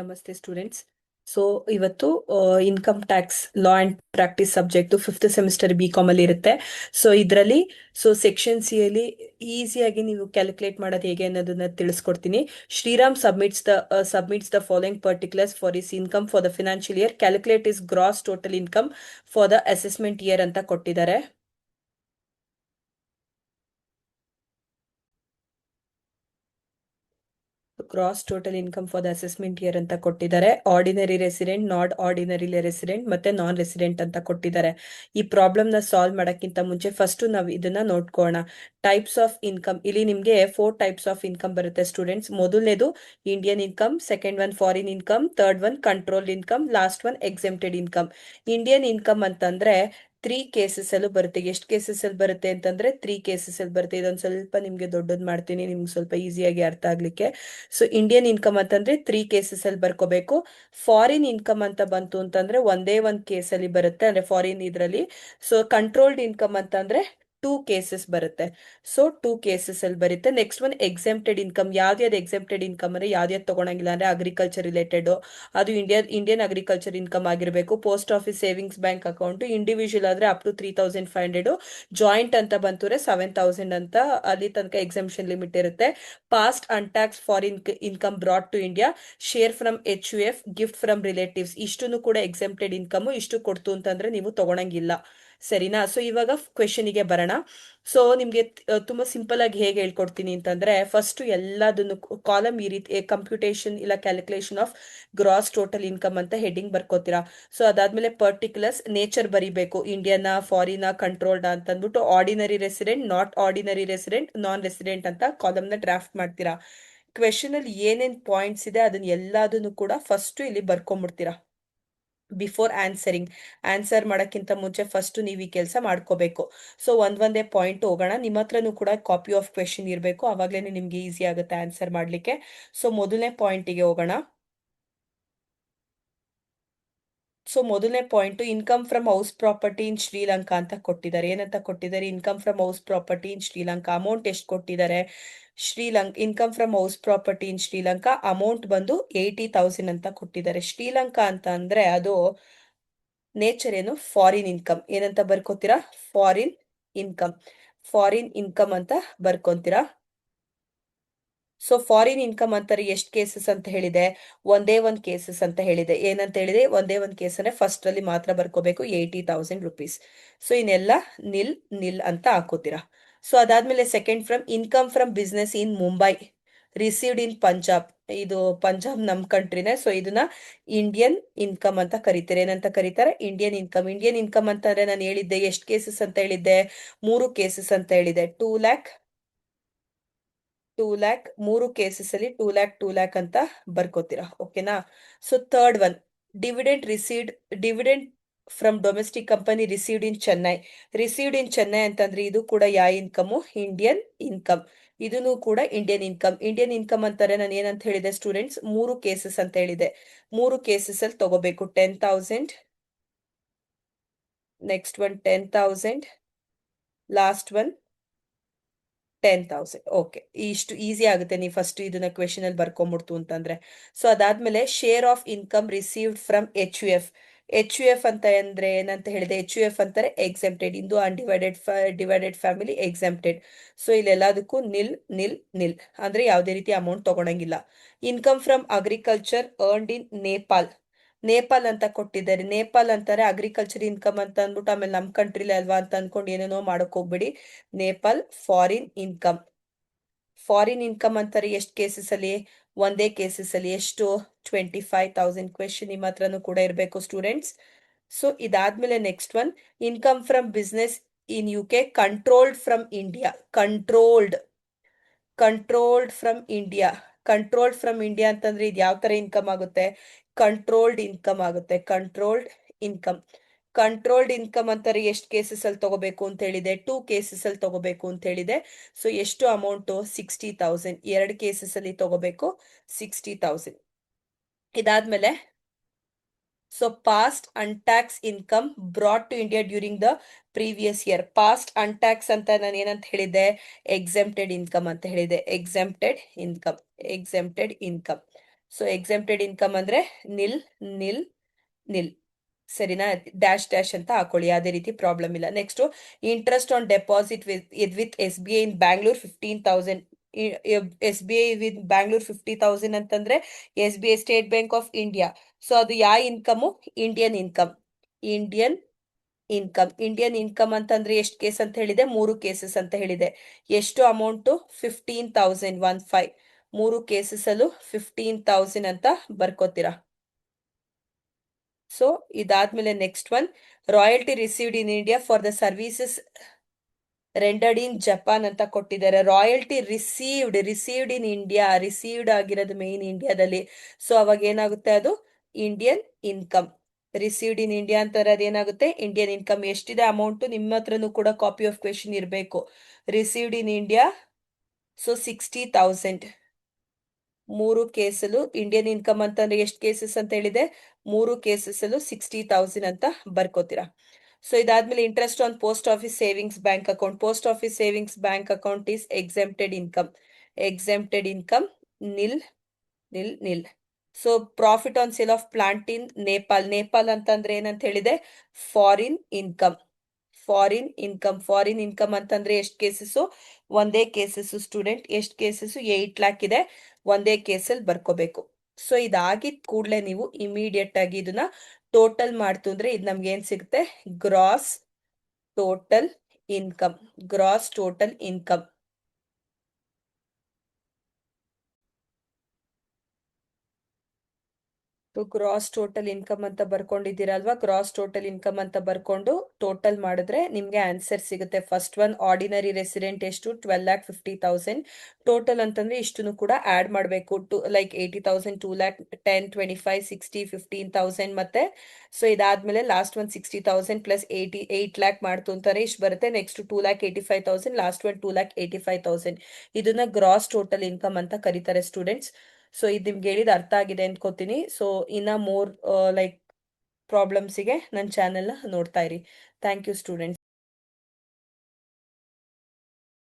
ನಮಸ್ತೆ students. So ಇವತ್ತು income tax law and practice subject fifth semester BCom ಅಲ್ಲಿ ಇರುತ್ತೆ. ಸೊ ಇದರಲ್ಲಿ ಸೆಕ್ಷನ್ ಸಿ ಅಲ್ಲಿ ಈಸಿಯಾಗಿ ನೀವು ಕ್ಯಾಲ್ಕುಲೇಟ್ ಮಾಡೋದು ಹೇಗೆ ಅನ್ನೋದನ್ನ ತಿಳಿಸ್ಕೊಡ್ತೀನಿ. Sriram submits the following particulars for his income for the financial year. Calculate his gross total income for the assessment year ಅಂತ ಕೊಟ್ಟಿದ್ದಾರೆ. Gross total income for the assessment year ಅಂತ ಕೊಟ್ಟಿದ್ದಾರೆ. Ordinary resident, not ordinary resident ಮತ್ತೆ non resident ಅಂತ ಕೊಟ್ಟಿದ್ದಾರೆ. ಈ problem ನ solve ಮಾಡಕ್ಕಿಂತ ಮುಂಚೆ ಫಸ್ಟ್ ನಾವು ಇದನ್ನ ನೋಡ್ಕೋಣ. Types of income. ಇಲ್ಲಿ ನಿಮ್ಗೆ 4 ಟೈಪ್ಸ್ ಆಫ್ ಇನ್ಕಮ್ ಬರುತ್ತೆ ಸ್ಟೂಡೆಂಟ್ಸ್. ಮೊದಲನೇದು Indian income, second one foreign income, third one control income, last one exempted income. Indian income ಅಂತಂದ್ರೆ 3 ಕೇಸಸ್ ಅಲ್ಲೂ ಬರುತ್ತೆ. ಎಷ್ಟು ಕೇಸಸ್ ಅಲ್ಲಿ ಬರುತ್ತೆ ಅಂತಂದ್ರೆ 3 ಕೇಸಸ್ ಅಲ್ಲಿ ಬರುತ್ತೆ. ಇದೊಂದು ಸ್ವಲ್ಪ ನಿಮ್ಗೆ ದೊಡ್ಡದ್ ಮಾಡ್ತೀನಿ, ನಿಮ್ಗೆ ಸ್ವಲ್ಪ ಈಸಿಯಾಗಿ ಅರ್ಥ ಆಗ್ಲಿಕ್ಕೆ. ಸೊ ಇಂಡಿಯನ್ ಇನ್ಕಮ್ ಅಂತಂದ್ರೆ 3 ಕೇಸಸ್ ಅಲ್ಲಿ ಬರ್ಕೋಬೇಕು. ಫಾರಿನ್ ಇನ್ಕಮ್ ಅಂತ ಬಂತು ಅಂತಂದ್ರೆ ಒಂದೇ ಒಂದ್ ಕೇಸ್ ಅಲ್ಲಿ ಬರುತ್ತೆ, ಅಂದ್ರೆ ಫಾರಿನ್ ಇದ್ರಲ್ಲಿ. ಸೊ ಕಂಟ್ರೋಲ್ಡ್ ಇನ್ಕಮ್ ಅಂತಂದ್ರೆ 2 ಕೇಸಸ್ ಬರುತ್ತೆ. ಸೊ 2 ಕೇಸಸ್ ಅಲ್ಲಿ ಬರುತ್ತೆ. Next one exempted income. ಯಾವ್ದು ಎಕ್ಸೆಂಪ್ಟೆಡ್ ಇನ್ಕಮ್ ಅಂದ್ರೆ ಯಾವ್ದು ತಗೊಳಂಗಿಲ್ಲ, ಅಂದ್ರೆ ಅಗ್ರಿಕಲ್ಚರ್ ರಿಲೇಟೆಡ್, ಅದು ಇಂಡಿಯನ್ ಅಗ್ರಿಕಲ್ಚರ್ ಇನ್ಕಮ್ ಆಗಿರ್ಬೇಕು. Post office savings bank account, individual ಆದ್ರೆ ಅಪ್ ಟು 3,500, ಜಾಯಿಂಟ್ ಅಂತ ಬಂತಂದ್ರೆ 7,000 ಅಂತ ಅಲ್ಲಿ ತನಕ ಎಕ್ಸೆಂಪ್ಷನ್ ಲಿಮಿಟ್ ಇರುತ್ತೆ. Past untaxed foreign income brought to India, share from HUF, gift from relatives, ಇಷ್ಟನ್ನು ಕೂಡ ಎಕ್ಸೆಂಪ್ಟೆಡ್ ಇನ್ಕಮ್. ಇಷ್ಟು ಕೊಡ್ತು ಅಂತಂದ್ರೆ ನೀವು ತಗೊಳಂಗಿಲ್ಲ. ಸರಿನಾ? ಸೊ ಇವಾಗ ಕ್ವೆಶನ್ ಗೆ ಬರೋಣ. ಸೊ ನಿಮ್ಗೆ ತುಂಬಾ ಸಿಂಪಲ್ ಆಗಿ ಹೇಗೆ ಹೇಳ್ಕೊಡ್ತೀನಿ ಅಂತಂದ್ರೆ, ಫಸ್ಟ್ ಎಲ್ಲದನ್ನು ಕಾಲಮ್ ಈ ರೀತಿ ಕಂಪ್ಯೂಟೇಷನ್ ಇಲ್ಲ calculation of gross total income ಅಂತ ಹೆಡಿಂಗ್ ಬರ್ಕೋತೀರಾ. ಸೊ ಅದಾದ್ಮೇಲೆ ಪರ್ಟಿಕ್ಯುಲರ್ಸ್ ನೇಚರ್ ಬರಿಬೇಕು. ಇಂಡಿಯನ್, ಫಾರಿನ್, ಕಂಟ್ರೋಲ್ಡ್ ಅಂತ ಅಂದ್ಬಿಟ್ಟು ordinary resident, not ordinary resident, non resident ಅಂತ ಕಾಲಮ್ ನ ಡ್ರಾಫ್ಟ್ ಮಾಡ್ತೀರಾ. ಕ್ವೆಶನ್ ಅಲ್ಲಿ ಏನೇನ್ ಪಾಯಿಂಟ್ಸ್ ಇದೆ ಅದನ್ನ ಎಲ್ಲದನ್ನು ಕೂಡ ಫಸ್ಟ್ ಇಲ್ಲಿ ಬರ್ಕೊಂಡ್ಬಿಡ್ತೀರಾ. ಬಿಫೋರ್ ಆನ್ಸರಿಂಗ್, ಆನ್ಸರ್ ಮಾಡಕ್ಕಿಂತ ಮುಂಚೆ ಫಸ್ಟ್ ನೀವು ಈ ಕೆಲಸ ಮಾಡ್ಕೋಬೇಕು. ಸೊ ಒಂದೇ ಪಾಯಿಂಟ್ ಹೋಗೋಣ. ನಿಮ್ಮ ಹತ್ರನೂ ಕೂಡ ಕಾಪಿ ಆಫ್ ಕ್ವೆಶನ್ ಇರಬೇಕು, ಅವಾಗ್ಲೇನೆ ನಿಮ್ಗೆ ಈಸಿ ಆಗುತ್ತೆ ಆನ್ಸರ್ ಮಾಡ್ಲಿಕ್ಕೆ. ಸೊ ಮೊದಲನೇ ಪಾಯಿಂಟಿಗೆ ಹೋಗೋಣ. ಸೊ ಮೊದಲನೇ point, income from house property in Sri Lanka ಅಂತ ಕೊಟ್ಟಿದ್ದಾರೆ. ಏನಂತ ಕೊಟ್ಟಿದ್ದಾರೆ? Income from house property in Sri Lanka. Amount ಎಷ್ಟು ಕೊಟ್ಟಿದ್ದಾರೆ? Income from house property in Sri Lanka amount ಬಂದು 80,000 ಅಂತ ಕೊಟ್ಟಿದ್ದಾರೆ. ಶ್ರೀಲಂಕಾ ಅಂತ ಅಂದ್ರೆ ಅದು ನೇಚರ್ ಏನು? Foreign income. ಏನಂತ ಬರ್ಕೋತೀರಾ? Foreign income. ಫಾರಿನ್ ಇನ್ಕಮ್ ಅಂತ ಬರ್ಕೊಂತೀರಾ. ಸೊ ಫಾರಿನ್ ಇನ್ಕಮ್ ಅಂತಾರೆ ಎಷ್ಟು ಕೇಸಸ್ ಅಂತ ಹೇಳಿದೆ? ಒಂದೇ ಒಂದ್ ಕೇಸಸ್ ಅಂತ ಹೇಳಿದೆ. ಏನಂತ ಹೇಳಿದೆ? ಒಂದೇ ಒಂದ್ ಕೇಸ್ ಅಂದ್ರೆ ಫಸ್ಟ್ ಅಲ್ಲಿ ಮಾತ್ರ ಬರ್ಕೋಬೇಕು, 80,000 ರುಪೀಸ್. ಸೊ ಇನ್ನೆಲ್ಲ ನಿಲ್ ನಿಲ್ ಅಂತ ಹಾಕೋತೀರಾ. ಸೊ ಅದಾದ್ಮೇಲೆ second from income from business in Mumbai received ಇನ್ ಪಂಜಾಬ್. ಇದು ಪಂಜಾಬ್ ನಮ್ ಕಂಟ್ರಿನೇ. ಸೊ ಇದನ್ನ ಇಂಡಿಯನ್ ಇನ್ಕಮ್ ಅಂತ ಕರೀತಾರೆ. ಏನಂತ ಕರೀತಾರೆ? Indian income. ಇಂಡಿಯನ್ ಇನ್ಕಮ್ ಅಂತಂದ್ರೆ ನಾನು ಹೇಳಿದ್ದೆ ಎಷ್ಟು ಕೇಸಸ್ ಅಂತ ಹೇಳಿದ್ದೆ? 3 ಕೇಸಸ್ ಅಂತ ಹೇಳಿದೆ. 2 lakh 3 ಕೇಸಸ್ ಅಲ್ಲಿ 2 lakh ಅಂತ ಬರ್ಕೋತೀರಾ. ಓಕೆನಾ? So third one, dividend from domestic company received in Chennai. Received ಇನ್ ಚೆನ್ನೈ ಅಂತಂದ್ರೆ ಇದು ಕೂಡ ಯಾವ ಇನ್ಕಮ್? Indian income. ಇದನ್ನು ಕೂಡ ಇಂಡಿಯನ್ ಇನ್ಕಮ್. ಇಂಡಿಯನ್ ಇನ್ಕಮ್ ಅಂತಾರೆ ನಾನು ಏನಂತ ಹೇಳಿದೆ ಸ್ಟೂಡೆಂಟ್ಸ್? 3 ಕೇಸಸ್ ಅಂತ ಹೇಳಿದೆ. 3 ಕೇಸಸ್ ಅಲ್ಲಿ ತಗೋಬೇಕು. 10,000, next one 10,000, last one 10,000. Okay, ಇಷ್ಟು ಈಸಿ ಆಗುತ್ತೆ ನೀವು ಫಸ್ಟ್ ಇದನ್ನ ಕ್ವೆಶನ್ ಅಲ್ಲಿ ಬರ್ಕೊಂಬಿಡ್ತು ಅಂತಂದ್ರೆ. ಸೊ ಅದಾದ್ಮೇಲೆ share of income received from HUF. HUF ಅಂತ ಅಂದ್ರೆ ಏನಂತ ಹೇಳಿದೆ? HUF ಅಂತಾರೆ exempted. Hindu undivided divided family exempted. So ಇಲ್ಲೆಲ್ಲದಕ್ಕೂ ನಿಲ್ ನಿಲ್ ನಿಲ್, ಅಂದ್ರೆ ಯಾವುದೇ ರೀತಿ ಅಮೌಂಟ್ ತಗೊಳಂಗಿಲ್ಲ. Income from agriculture earned in Nepal. Nepal ಅಂತ ಕೊಟ್ಟಿದ್ದಾರೆ. ನೇಪಾಲ್ ಅಂತಾರೆ ಅಗ್ರಿಕಲ್ಚರ್ ಇನ್ಕಮ್ ಅಂತ ಅಂದ್ಬಿಟ್ಟು ಆಮೇಲೆ ನಮ್ ಕಂಟ್ರಿಲಿ ಅಲ್ವಾ ಅಂತ ಅನ್ಕೊಂಡು ಏನೇನೋ ಮಾಡಕ್ ಹೋಗ್ಬಿಡಿ. Nepal foreign income. Foreign income ಅಂತಾರೆ ಎಷ್ಟು ಕೇಸಸ್ ಅಲ್ಲಿ? ಒಂದೇ ಕೇಸಸ್ ಅಲ್ಲಿ. ಎಷ್ಟು? 25,000. ಕ್ವೆಶನ್ ನಿಮ್ಮ ಹತ್ರನೂ ಕೂಡ ಇರಬೇಕು ಸ್ಟೂಡೆಂಟ್ಸ್. ಸೊ ಇದಾದ್ಮೇಲೆ next one, income from business in UK controlled from India. Controlled from India. Controlled from India ಅಂತಂದ್ರೆ ಇದು ಯಾವ ತರ ಇನ್ಕಮ್ ಆಗುತ್ತೆ? ಕಂಟ್ರೋಲ್ಡ್ ಇನ್ಕಮ್ ಆಗುತ್ತೆ. ಇನ್ಕಮ್ ಕಂಟ್ರೋಲ್ಡ್ ಇನ್ಕಮ್ ಅಂತಾರೆ ಎಷ್ಟು ಕೇಸಸ್ ಅಲ್ಲಿ ತಗೋಬೇಕು ಅಂತ ಹೇಳಿದೆ? 2 ಕೇಸಸ್ ಅಲ್ಲಿ ತಗೋಬೇಕು ಅಂತ ಹೇಳಿದೆ. ಸೊ ಎಷ್ಟು ಅಮೌಂಟ್? 60,000. 2 ಕೇಸಸ್ ಅಲ್ಲಿ ತಗೋಬೇಕು, 60,000. ಇದಾದ್ಮೇಲೆ so past untaxed income brought to India during the previous year. Past untaxed ಅಂತ ನಾನು ಏನಂತ ಹೇಳಿದೆ? ಎಕ್ಸೆಂಪ್ಟೆಡ್ ಇನ್ಕಮ್ ಅಂತ ಹೇಳಿದೆ. Exempted income. So exempted income ಅಂದ್ರೆ ನಿಲ್ ನಿಲ್ ನಿಲ್. ಸರಿನಾ? ಡ್ಯಾಶ್ ಡ್ಯಾಶ್ ಅಂತ ಹಾಕೊಳ್ಳಿ, ಯಾವುದೇ ರೀತಿ ಪ್ರಾಬ್ಲಮ್ ಇಲ್ಲ. Next, interest on deposit with S B I in Bangalore 15,000. S B I with Bangalore 50,000 ಅಂತಂದ್ರೆ S B I State Bank of India. So ಅದು ಯಾವ income? Indian income. Indian income. Indian income ಅಂತಂದ್ರೆ ಎಷ್ಟು ಕೇಸ್ ಅಂತ ಹೇಳಿದೆ? 3 ಕೇಸಸ್ ಅಂತ ಹೇಳಿದೆ. ಎಷ್ಟು ಅಮೌಂಟು? 15,000. 15. 3 ಕೇಸಸ್ ಅಲ್ಲೂ 15,000 ಅಂತ ಬರ್ಕೋತೀರಾ. ಸೊ ಇದಾದ್ಮೇಲೆ next one, royalty received in India for the services rendered in Japan ಅಂತ ಕೊಟ್ಟಿದ್ದಾರೆ. Royalty received in India, received ಆಗಿರೋದು ಮೇನ್ ಇಂಡಿಯಾದಲ್ಲಿ. ಸೊ ಅವಾಗ ಏನಾಗುತ್ತೆ? ಅದು Indian income. Received in India ಅಂತಾರೆ, ಅದೇನಾಗುತ್ತೆ? Indian income. ಎಷ್ಟಿದೆ ಅಮೌಂಟ್? ನಿಮ್ಮ ಹತ್ರನೂ ಕೂಡ ಕಾಪಿ ಆಫ್ ಕ್ವೆಶನ್ ಇರಬೇಕು. Received in India, so 60,000. 3 ಕೇಸಲ್ಲೂ ಇಂಡಿಯನ್ ಇನ್ಕಮ್ ಅಂತಂದ್ರೆ ಎಷ್ಟು ಕೇಸಸ್ ಅಂತ ಹೇಳಿದೆ? 3 ಕೇಸಸ್ ಅಲ್ಲೂ 60,000 ಅಂತ ಬರ್ಕೋತೀರಾ. ಸೊ ಇದಾದ್ಮೇಲೆ interest on post office savings bank account. Post office savings bank account is exempted income. Exempted income nil nil nil. So profit on sale of plant in Nepal. Nepal ಅಂತಂದ್ರೆ ಏನಂತ ಹೇಳಿದೆ? Foreign income. Foreign income. Foreign income ಅಂತಂದ್ರೆ ಎಷ್ಟು cases? ಒಂದೇ cases student. ಎಷ್ಟು ಕೇಸಸ್? 8 ಲ್ಯಾಕ್ ಇದೆ. ಒಂದೇ ಕೇಸಲ್ಲಿ ಬರ್ಕೋಬೇಕು. ಸೊ ಇದಾಗಿದ್ ಕೂಡಲೇ ನೀವು ಇಮಿಡಿಯೇಟ್ ಆಗಿ ಇದನ್ನ ಟೋಟಲ್ ಮಾಡ್ತು ಅಂದ್ರೆ ಇದು ನಮ್ಗೆ ಏನ್ ಸಿಗುತ್ತೆ? Gross total income. Gross total income. Gross total income ಅಂತ ಬರ್ಕೊಂಡಿದ್ದೀರಲ್ವಾ? ಗ್ರಾಸ್ ಟೋಟಲ್ ಇನ್ಕಮ್ ಅಂತ ಬರ್ಕೊಂಡು ಟೋಟಲ್ ಮಾಡಿದ್ರೆ ನಿಮ್ಗೆ ಆನ್ಸರ್ ಸಿಗುತ್ತೆ. ಫಸ್ಟ್ ಒನ್, ಆರ್ಡಿನರಿ ರೆಸಿಡೆಂಟ್ ಎಷ್ಟು? 12,50,000. ಟೋಟಲ್ ಅಂತಂದ್ರೆ ಇಷ್ಟನ್ನು ಕೂಡ ಆಡ್ ಮಾಡಬೇಕು. ಲೈಕ್ 80,000, 2 lakh, 10, 25, 60, 15,000 ಮತ್ತೆ. ಸೊ ಇದಾದ್ಮೇಲೆ ಲಾಸ್ಟ್ ಒನ್ 60,000 ಪ್ಲಸ್ 8 ಲ್ಯಾಕ್ ಮಾಡ್ತು ಅಂತಾರೆ, ಇಷ್ಟು ಬರುತ್ತೆ. Next 2,85,000, last one 2,85,000. ಇದನ್ನ ಗ್ರಾಸ್ ಟೋಟಲ್ ಇನ್ಕಮ್ ಅಂತ ಕರೀತಾರೆ ಸ್ಟೂಡೆಂಟ್ಸ್. ಸೊ ಇದು ನಿಮ್ಗೆ ಹೇಳಿದ ಅರ್ಥ ಆಗಿದೆ ಅನ್ಕೋತೀನಿ. ಸೊ ಇನ್ನ ಮೋರ್ ಲೈಕ್ ಪ್ರಾಬ್ಲಮ್ಸಿಗೆ ನನ್ನ ಚಾನೆಲ್ನ ನೋಡ್ತಾ ಇರಿ. Thank you students.